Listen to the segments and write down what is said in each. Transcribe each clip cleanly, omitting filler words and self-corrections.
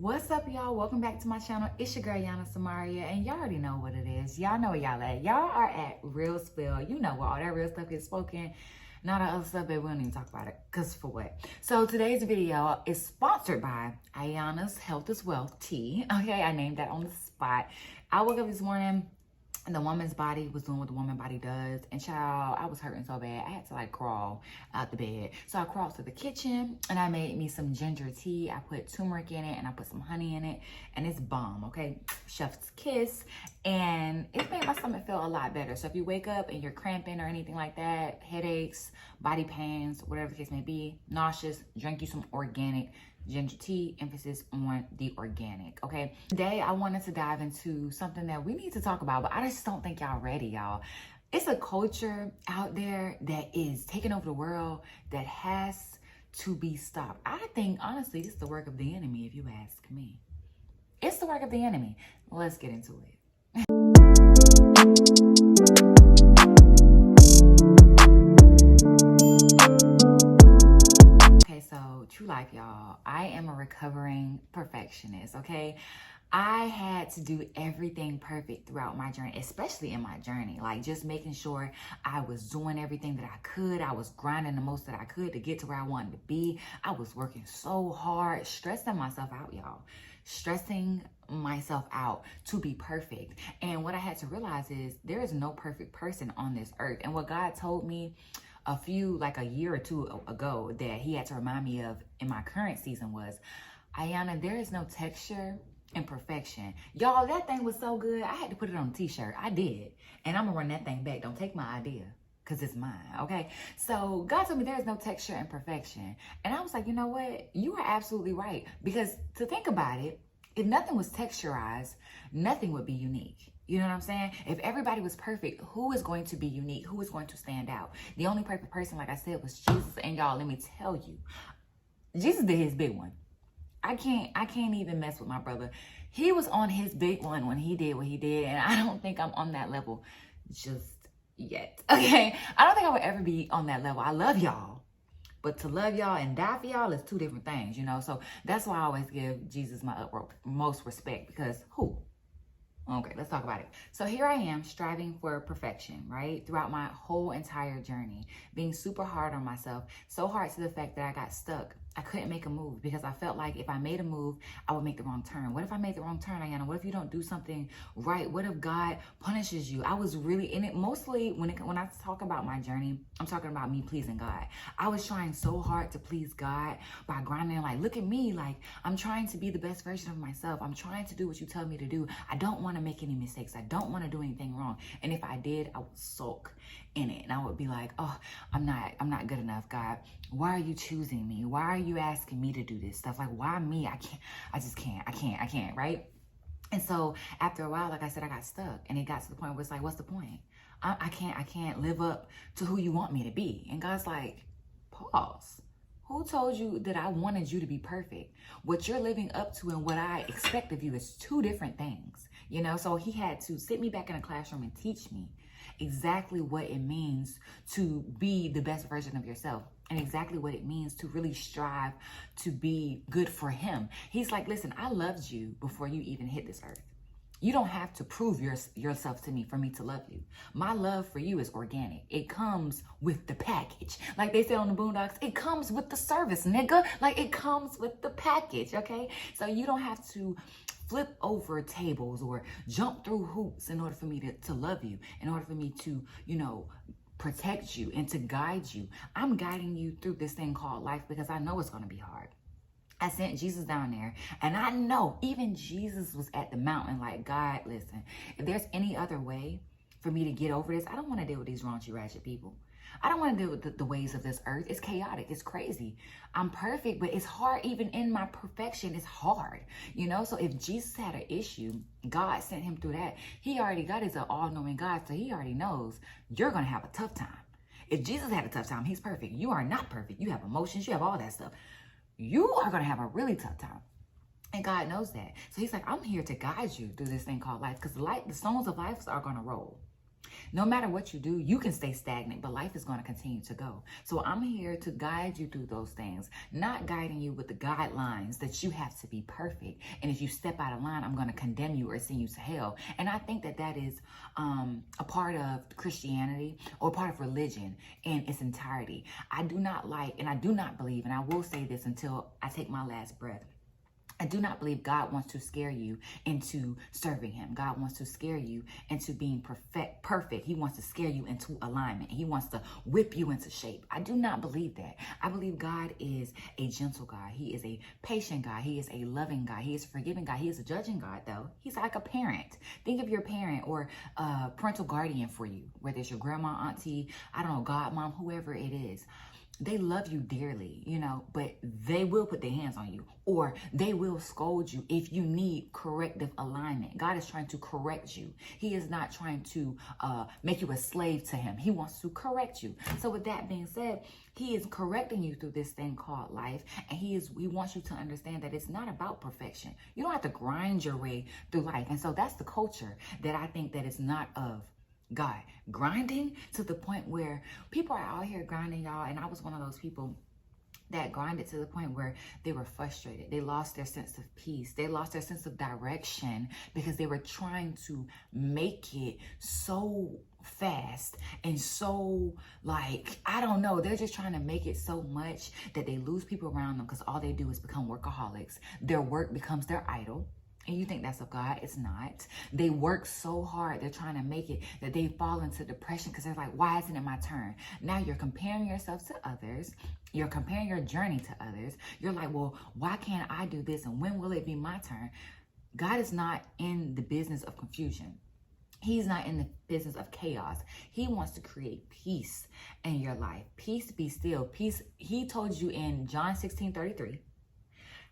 What's up, y'all? Welcome back to my channel. It's your girl, Yana Samaria, and y'all already know what it is. Y'all know where y'all at. Y'all are at Real Spill. You know where all that real stuff gets spoken. Not that other stuff, but we don't even talk about it. Because for what? So today's video is sponsored by Ayana's Health is Wealth Tea. Okay, I named that on the spot. I woke up this morning and the woman's body was doing what the woman body does. And child, I was hurting so bad. I had to like crawl out the bed. So I crawled to the kitchen and I made me some ginger tea. I put turmeric in it and I put some honey in it. And it's bomb, okay? Chef's kiss. And it made my stomach feel a lot better. So if you wake up and you're cramping or anything like that, headaches, body pains, whatever the case may be, nauseous, drink you some organic ginger tea, emphasis on the organic, okay? Today, I wanted to dive into something that we need to talk about, but I just don't think y'all ready, y'all. It's a culture out there that is taking over the world that has to be stopped. I think, honestly, this is the work of the enemy, if you ask me. It's the work of the enemy. Let's get into it. So true life, y'all. I am a recovering perfectionist, okay? I had to do everything perfect throughout my journey, especially in my journey. Like just making sure I was doing everything that I could. I was grinding the most that I could to get to where I wanted to be. I was working so hard, stressing myself out, y'all. Stressing myself out to be perfect. And what I had to realize is there is no perfect person on this earth. And what God told me a year or two ago that he had to remind me of in my current season was, Ayana, there is no texture in perfection. Y'all, that thing was so good. I had to put it on a t-shirt. I did. And I'm gonna run that thing back. Don't take my idea because it's mine, okay? So God told me there is no texture in perfection. And I was like, you know what? You are absolutely right. Because to think about it, if nothing was texturized, nothing would be unique. You know what I'm saying? If everybody was perfect, who is going to be unique? Who is going to stand out? The only perfect person, like I said, was Jesus. And y'all, let me tell you, Jesus did his big one. I can't even mess with my brother. He was on his big one when he did what he did. And I don't think I'm on that level just yet. Okay? I don't think I would ever be on that level. I love y'all. But to love y'all and die for y'all is two different things, you know? So that's why I always give Jesus my utmost respect, because who? Okay, let's talk about it. So here I am striving for perfection, right? Throughout my whole entire journey, being super hard on myself, so hard to the fact that I got stuck. I couldn't make a move because I felt like if I made a move, I would make the wrong turn. What if I made the wrong turn, Ayana? What if you don't do something right? What if God punishes you? I was really in it. Mostly when I talk about my journey, I'm talking about me pleasing God. I was trying so hard to please God by grinding, like, look at me. Like, I'm trying to be the best version of myself. I'm trying to do what you tell me to do. I don't want to make any mistakes. I don't want to do anything wrong. And if I did, I would sulk in it. And I would be like, oh, I'm not good enough, God. Why are you choosing me? Why are you asking me to do this stuff? Like, why me? I can't, right? And so after a while, like I said, I got stuck, and it got to the point where it's like, what's the point? I can't live up to who you want me to be. And God's like, pause. Who told you that I wanted you to be perfect? What you're living up to and what I expect of you is two different things, you know? So he had to sit me back in a classroom and teach me exactly what it means to be the best version of yourself, and exactly what it means to really strive to be good for him. He's like, listen, I loved you before you even hit this earth. You don't have to prove yourself to me for me to love you. My love for you is organic. It comes with the package. Like they say on the Boondocks, it comes with the service, nigga. Like it comes with the package, okay? So you don't have to flip over tables or jump through hoops in order for me to love you, in order for me to, you know, protect you and to guide you. I'm guiding you through this thing called life because I know it's going to be hard. I sent Jesus down there, and I know even Jesus was at the mountain like, God, listen, if there's any other way for me to get over this, I don't want to deal with these raunchy, ratchet people. I don't want to deal with the ways of this earth. It's chaotic. It's crazy. I'm perfect, but it's hard. Even in my perfection, it's hard, you know? So if Jesus had an issue, God sent him through that. God is an all-knowing God, so he already knows you're going to have a tough time. If Jesus had a tough time, he's perfect. You are not perfect. You have emotions. You have all that stuff. You are going to have a really tough time. And God knows that. So he's like, I'm here to guide you through this thing called life, because the stones of life are going to roll. No matter what you do, you can stay stagnant, but life is going to continue to go. So I'm here to guide you through those things, not guiding you with the guidelines that you have to be perfect. And if you step out of line, I'm going to condemn you or send you to hell. And I think that that is a part of Christianity or part of religion in its entirety. I do not like, and I do not believe, and I will say this until I take my last breath, I do not believe God wants to scare you into serving him. God wants to scare you into being perfect. He wants to scare you into alignment. He wants to whip you into shape. I do not believe that. I believe God is a gentle God. He is a patient God. He is a loving God. He is a forgiving God. He is a judging God, though. He's like a parent. Think of your parent or a parental guardian for you, whether it's your grandma, auntie, I don't know, godmom, whoever it is. They love you dearly, you know, but they will put their hands on you, or they will scold you if you need corrective alignment. God is trying to correct you. He is not trying to make you a slave to him. He wants to correct you. So with that being said, he is correcting you through this thing called life. And he wants you to understand that it's not about perfection. You don't have to grind your way through life. And so that's the culture that I think that is not of God. Grinding to the point where people are out here grinding, y'all. And I was one of those people that grinded to the point where they were frustrated. They lost their sense of peace. They lost their sense of direction because they were trying to make it so fast and so, like, I don't know, they're just trying to make it so much that they lose people around them because all they do is become workaholics. Their work becomes their idol. And you think that's of God. It's not. They work so hard. They're trying to make it that they fall into depression because they're like, why isn't it my turn? Now you're comparing yourself to others. You're comparing your journey to others. You're like, well, why can't I do this? And when will it be my turn? God is not in the business of confusion. He's not in the business of chaos. He wants to create peace in your life. Peace, be still. Peace. He told you in John 16:33.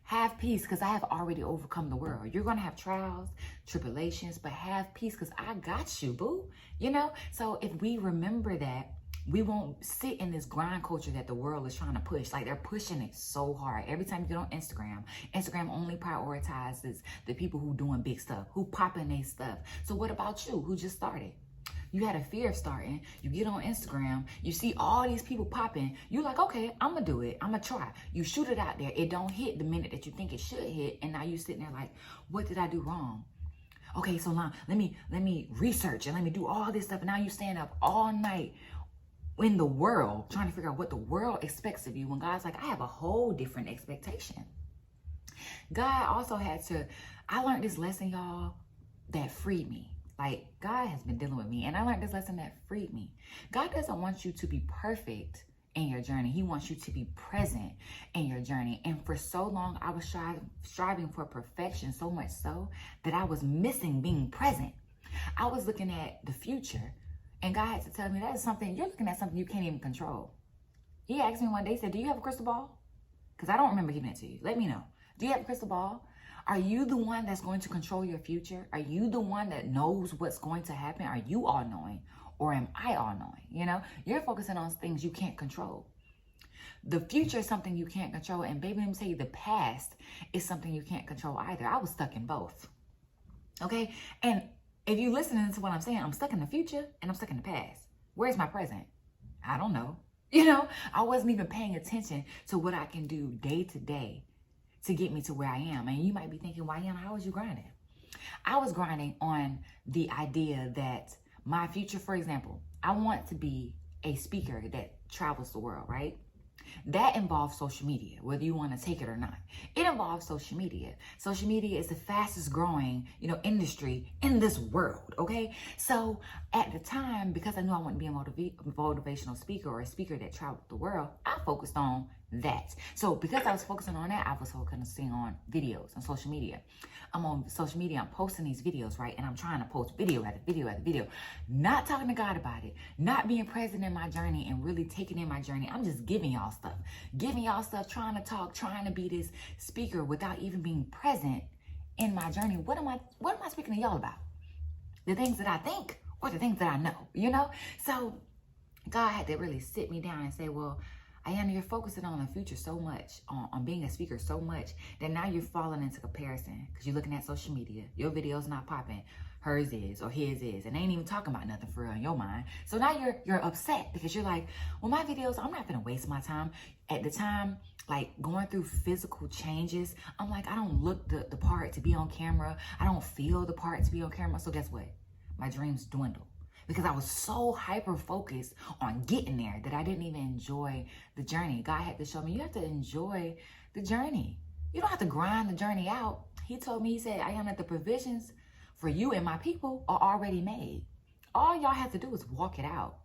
Have peace because I have already overcome the world. You're going to have trials, tribulations, but have peace because I got you, boo. You know, so if we remember that, we won't sit in this grind culture that the world is trying to push. Like, they're pushing it so hard. Every time you get on Instagram, Instagram only prioritizes the people who doing big stuff, who popping their stuff. So what about you who just started? You had a fear of starting. You get on Instagram. You see all these people popping. You're like, okay, I'm going to do it. I'm going to try. You shoot it out there. It don't hit the minute that you think it should hit. And now you're sitting there like, what did I do wrong? Okay, so now let me research and let me do all this stuff. And now you stand up all night in the world trying to figure out what the world expects of you. When God's like, I have a whole different expectation. God also I learned this lesson, y'all, that freed me. Like, God has been dealing with me, and I learned this lesson that freed me. God doesn't want you to be perfect in your journey. He wants you to be present in your journey. And for so long, I was striving for perfection, so much so that I was missing being present. I was looking at the future, and God had to tell me, you're looking at something you can't even control. He asked me one day, he said, do you have a crystal ball? Because I don't remember giving it to you. Let me know. Do you have a crystal ball? Are you the one that's going to control your future? Are you the one that knows what's going to happen? Are you all-knowing, or am I all-knowing? You know, you're focusing on things you can't control. The future is something you can't control. And baby, let me tell you, the past is something you can't control either. I was stuck in both. Okay? And if you're listening to what I'm saying, I'm stuck in the future and I'm stuck in the past. Where's my present? I don't know. You know, I wasn't even paying attention to what I can do day to day to get me to where I am. And you might be thinking, why, how was you grinding? I was grinding on the idea that my future, for example, I want to be a speaker that travels the world, right? That involves social media, whether you want to take it or not. It involves social media. Social media is the fastest growing, industry in this world, okay? So at the time, because I knew I wanted to be a motivational speaker or a speaker that traveled the world, I focused on that. So because I was focusing on that, I was focusing on videos on social media. I'm on social media, I'm posting these videos, right? And I'm trying to post video after video after video, not talking to God about it, not being present in my journey and really taking in my journey. I'm just giving y'all stuff, trying to talk, trying to be this speaker without even being present in my journey. What am I speaking to y'all about? The things that I think or the things that I know, So God had to really sit me down and say, well, Ayana, you're focusing on the future so much, on being a speaker so much, that now you're falling into comparison because you're looking at social media. Your video's not popping. Hers is, or his is, and they ain't even talking about nothing for real in your mind. So now you're upset because you're like, well, my videos, I'm not gonna waste my time. At the time, like going through physical changes, I'm like, I don't look the part to be on camera. I don't feel the part to be on camera. So guess what? My dreams dwindle. Because I was so hyper-focused on getting there that I didn't even enjoy the journey. God had to show me, you have to enjoy the journey. You don't have to grind the journey out. He told me, he said, I am that the provisions for you and my people are already made. All y'all have to do is walk it out.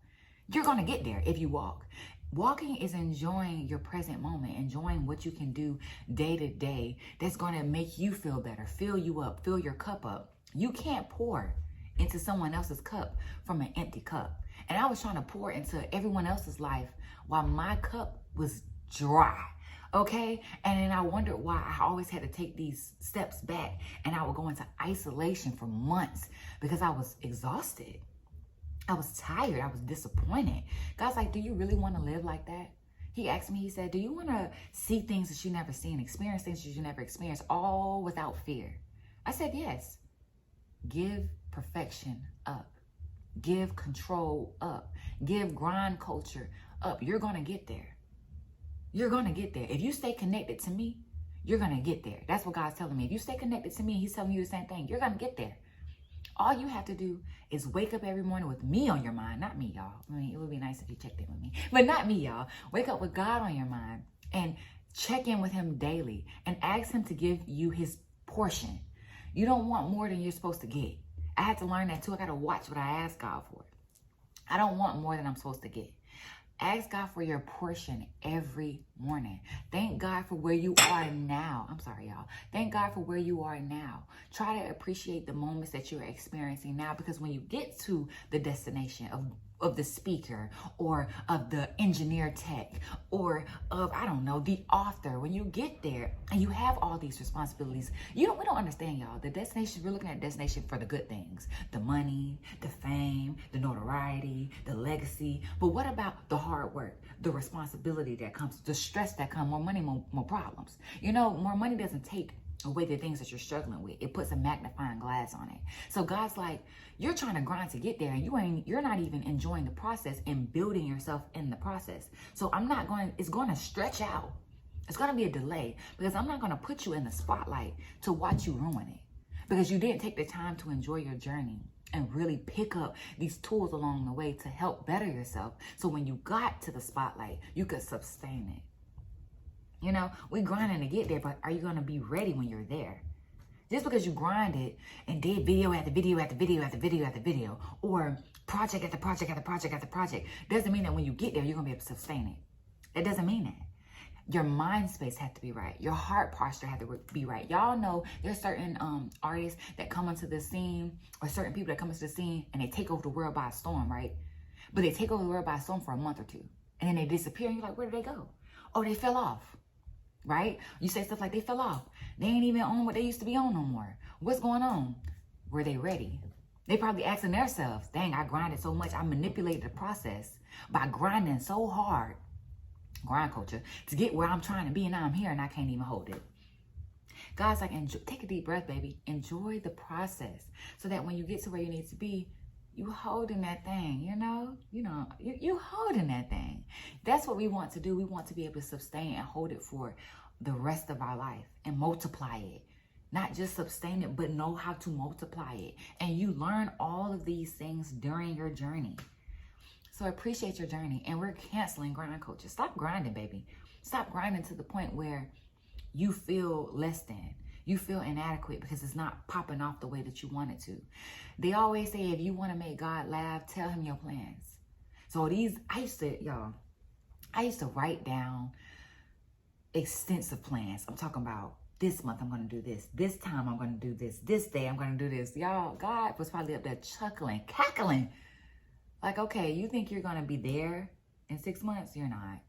You're going to get there if you walk. Walking is enjoying your present moment, enjoying what you can do day to day that's going to make you feel better, fill you up, fill your cup up. You can't pour into someone else's cup from an empty cup. And I was trying to pour into everyone else's life while my cup was dry. Okay? And then I wondered why I always had to take these steps back, and I would go into isolation for months because I was exhausted. I was tired. I was disappointed. God's like, do you really want to live like that? He asked me, he said, do you want to see things that you never seen, experience things that you never experienced, all without fear? I said, yes. Give perfection up. Give control up. Give grind culture up. You're going to get there. You're going to get there. If you stay connected to me, you're going to get there. That's what God's telling me. If you stay connected to me, he's telling you the same thing. You're going to get there. All you have to do is wake up every morning with me on your mind. Not me, y'all. I mean, it would be nice if you checked in with me, but not me, y'all. Wake up with God on your mind and check in with him daily and ask him to give you his portion. You don't want more than you're supposed to get. I had to learn that too. I got to watch what I ask God for. I don't want more than I'm supposed to get. Ask God for your portion every morning. Thank God for where you are now. I'm sorry, y'all. Thank God for where you are now. Try to appreciate the moments that you're experiencing now, because when you get to the destination of the speaker or of the engineer tech or of, I don't know, the author, when you get there and you have all these responsibilities, we don't understand, y'all. The destination, we're looking at destination for the good things, the money, the fame, the notoriety, the legacy. But what about the hard work, the responsibility that comes, the stress that comes, more money, more problems? More money doesn't take away the things that you're struggling with. It puts a magnifying glass on it. So God's like, you're trying to grind to get there, and you're not even enjoying the process and building yourself in the process. So it's going to stretch out. It's going to be a delay, because I'm not going to put you in the spotlight to watch you ruin it, because you didn't take the time to enjoy your journey and really pick up these tools along the way to help better yourself. So when you got to the spotlight, you could sustain it. We grinding to get there, but are you going to be ready when you're there? Just because you grinded and did video after video after video after video after video, or project after project after project after project, doesn't mean that when you get there, you're going to be able to sustain it. That doesn't mean that. Your mind space has to be right. Your heart posture has to be right. Y'all know there's certain artists that come into the scene, or certain people that come into the scene and they take over the world by a storm, right? But they take over the world by a storm for a month or two, and then they disappear, and you're like, where did they go? Oh, they fell off. Right? You say stuff like they fell off. They ain't even on what they used to be on no more. What's going on? Were they ready? They probably asking themselves, dang, I grinded so much. I manipulated the process by grinding so hard, grind culture, to get where I'm trying to be, and now I'm here and I can't even hold it. God's like, take a deep breath, baby. Enjoy the process so that when you get to where you need to be, you holding that thing, you holding that thing. That's what we want to do. We want to be able to sustain and hold it for the rest of our life and multiply it. Not just sustain it, but know how to multiply it. And you learn all of these things during your journey. So appreciate your journey. And we're canceling grind culture. Stop grinding, baby. Stop grinding to the point where you feel less than. You feel inadequate because it's not popping off the way that you want it to. They always say, if you want to make God laugh, tell him your plans. So I used to write down extensive plans. I'm talking about, this month I'm going to do this. This time I'm going to do this. This day I'm going to do this. Y'all, God was probably up there chuckling, cackling. Like, okay, you think you're going to be there in 6 months? You're not.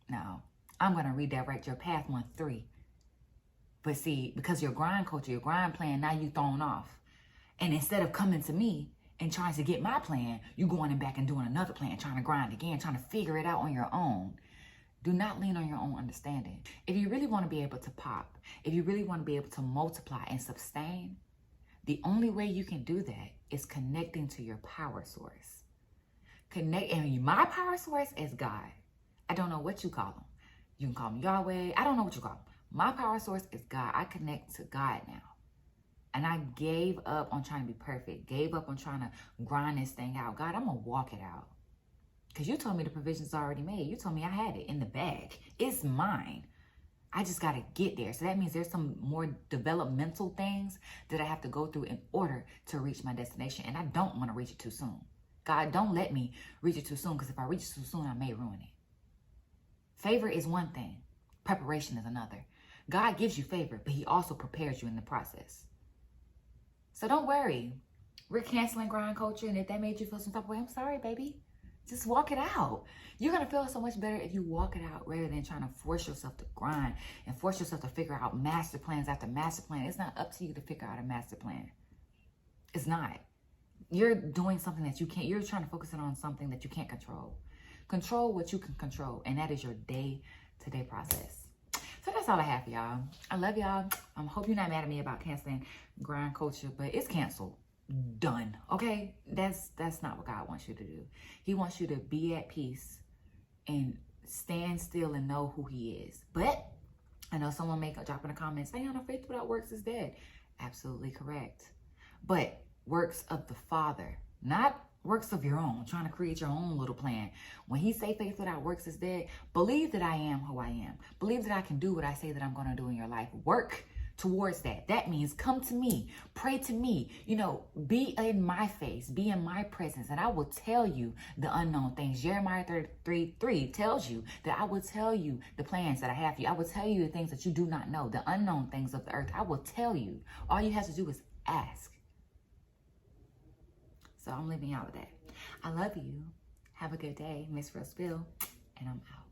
No. I'm going to redirect your path month 3. But see, because your grind culture, your grind plan, now you thrown off. And instead of coming to me and trying to get my plan, you going and back and doing another plan, trying to grind again, trying to figure it out on your own. Do not lean on your own understanding. If you really want to be able to pop, if you really want to be able to multiply and sustain, the only way you can do that is connecting to your power source. And my power source is God. I don't know what you call him. You can call him Yahweh. I don't know what you call him. My power source is God. I connect to God now. And I gave up on trying to be perfect. Gave up on trying to grind this thing out. God, I'm going to walk it out. Because you told me the provision's already made. You told me I had it in the bag. It's mine. I just got to get there. So that means there's some more developmental things that I have to go through in order to reach my destination. And I don't want to reach it too soon. God, don't let me reach it too soon, because if I reach it too soon, I may ruin it. Favor is one thing. Preparation is another. God gives you favor, but he also prepares you in the process. So don't worry. We're canceling grind culture. And if that made you feel some type of way, I'm sorry, baby. Just walk it out. You're going to feel so much better if you walk it out rather than trying to force yourself to grind and force yourself to figure out master plans after master plan. It's not up to you to figure out a master plan. It's not. You're doing something that you can't. You're trying to focus on something that you can't control. Control what you can control, and that is your day-to-day process. So that's all I have for y'all. I love y'all. I hope you're not mad at me about canceling grind culture, but it's canceled. Done. Okay? That's not what God wants you to do. He wants you to be at peace and stand still and know who he is. But I know someone may drop in the comments, saying, no, faith without works is dead. Absolutely correct. But works of the Father, not works of your own, trying to create your own little plan. When he say faith without works is dead, believe that I am who I am. Believe that I can do what I say that I'm going to do in your life. Work towards that. That means come to me, pray to me, be in my face, be in my presence, and I will tell you the unknown things. Jeremiah 33:3 tells you that I will tell you the plans that I have for you. I will tell you the things that you do not know, the unknown things of the earth. I will tell you. All you have to do is ask. So I'm leaving y'all with that. I love you. Have a good day. Miss Real Spill, and I'm out.